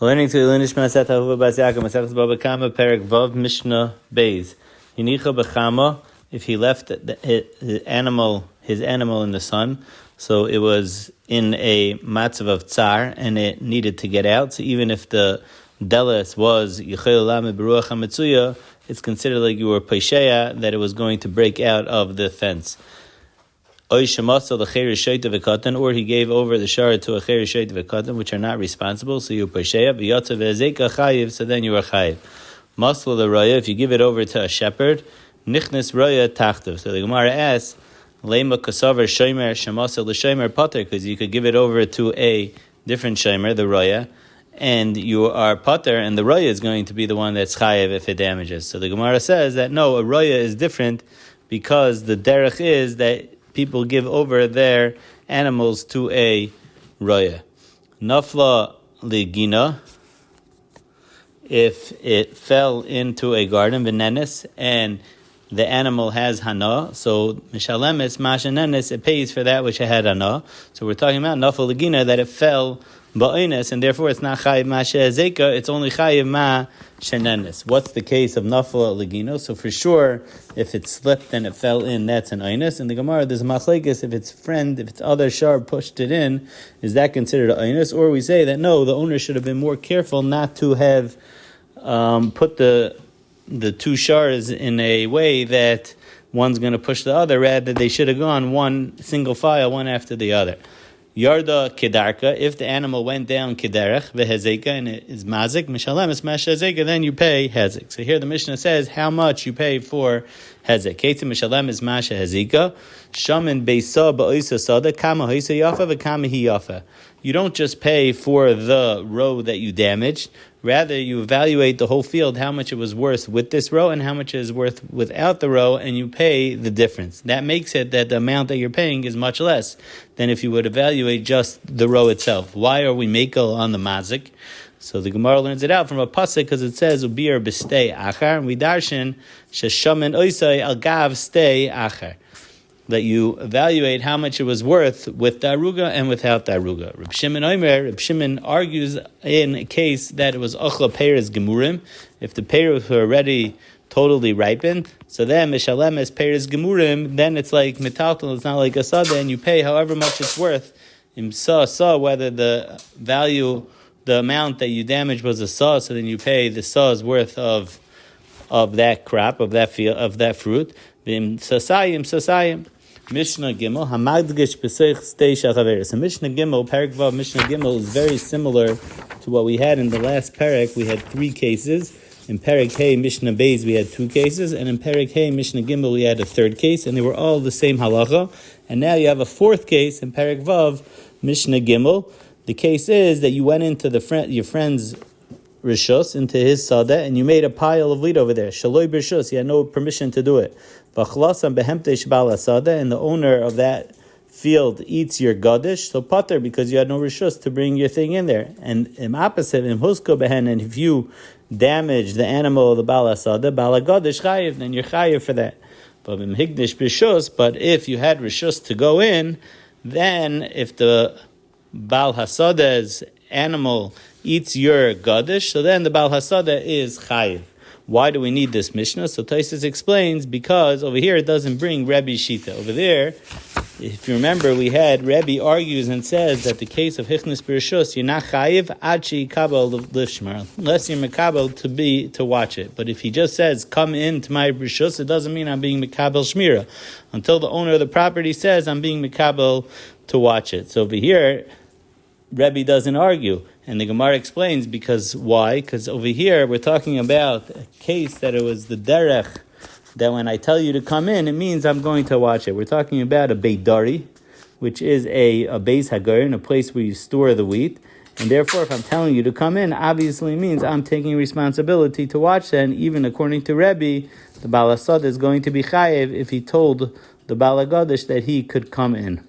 Learning to Nishmas Etta Ahuva Bas Yaakov Masechus Bava Kama Perek Vav Mishna Beis. Hinicha b'chama, if he left his animal in the sun, so it was in a matzav of tsar and it needed to get out. So even if the delis was Yichel Lame Beruach HaMetzuya, it's considered like you were Pesheya, that it was going to break out of the fence. Or he gave over the shara to a cher shayt v'katan, which are not responsible, so you're Pesheya, v'yatza v'ezeka chayiv, so then you are chayiv. Masla the raya, if you give it over to a shepherd, nichnes raya tachtav. So the Gemara asks, lema kasavar shomer shemasel l'shomer pater, because you could give it over to a different shomer, the raya, and you are pater, and the raya is going to be the one that's chayiv if it damages. So the Gemara says that no, a raya is different because the derech is that people give over their animals to a raya. Nafla ligina, if it fell into a garden, v'nenes, and the animal has hana, so mishalemes mashanenes, it pays for that which it had hana. So we're talking about nafla ligina, that it fell ba'ines, and therefore it's not chayiv ma she'ezeka, it's only chayiv ma shenenes. What's the case of nafla ligino? So for sure, if it slipped and it fell in, that's an oines. In the Gemara, there's a machlekes, if its other shar pushed it in, is that considered an oines? Or we say that no, the owner should have been more careful not to have put the two shars in a way that one's going to push the other, rather they should have gone one single file, one after the other. Yarda kedarka, if the animal went down kederech vehezeka and it is mazik mishalemes mashezeka, then you pay hezek. So here the Mishnah says how much you pay for hezek. Ketim mishalemes mashezeka shamin beisa ba'isa sada kama ha'isa yafa v'kama hi yafa. You don't just pay for the row that you damaged. Rather, you evaluate the whole field, how much it was worth with this row and how much it is worth without the row, and you pay the difference. That makes it that the amount that you're paying is much less than if you would evaluate just the row itself. Why are we makel on the mazik? So the Gemara learns it out from a pasuk because it says ubir b'stei achar, and we darshan sheshamin oisai al gav stei achar, that you evaluate how much it was worth with daruga and without daruga. Reb Shimon argues in a case that it was achla peiros gemurim, if the peiros were already totally ripened, so then mishalemes peiros gemurim, then it's like metaltal, it's not like a sada, and you pay however much it's worth. In sa, whether the value, the amount that you damaged was a sa, so then you pay the sa's worth of that crop, of that field, of that fruit. Vim sasayim. Mishna Gimel, Hamadgish Pesach Stei Shachaveris. So Mishna Gimel, Perek Vav Mishna Gimel is very similar to what we had in the last Perek. We had 3 cases. In Perek Hey Mishna Beis we had 2 cases, and in Perek Hey Mishna Gimel we had a 3rd case, and they were all the same halacha. And now you have a 4th case in Perek Vav Mishna Gimel. The case is that you went into your friend's rishus, into his sada, and you made a pile of wheat over there. Shaloi b'rishus, you had no permission to do it. V'chlasam behemte shbal asada, and the owner of that field eats your gadish, so pater, because you had no rishus to bring your thing in there. And im opposite, im husko behen, and if you damage the animal of the bal asada, bal gadish chayiv, then you're chayiv for that. But im higdish b'rishus, but if you had rishus to go in, then if the bal hasada's animal eats your gadish, so then the bal hasada is chayiv. Why do we need this Mishnah? So Taisus explains, because over here it doesn't bring Rebbe Shita. Over there, if you remember, we had Rebbe argues and says that the case of Hichnis B'Rishus, you're not chayiv achi kabel lishmar, unless you're mekabel to watch it. But if he just says, come into my B'Rishus, it doesn't mean I'm being mekabel shmira. Until the owner of the property says, I'm being mekabel to watch it. So over here, Rebbe doesn't argue. And the Gemara explains because why? Because over here we're talking about a case that it was the derech, that when I tell you to come in, it means I'm going to watch it. We're talking about a beidari, which is a beis hagarin, a place where you store the wheat. And therefore, if I'm telling you to come in, obviously means I'm taking responsibility to watch that. And even according to Rebbe, the Baal Asad is going to be chayev if he told the Baal Agadish that he could come in.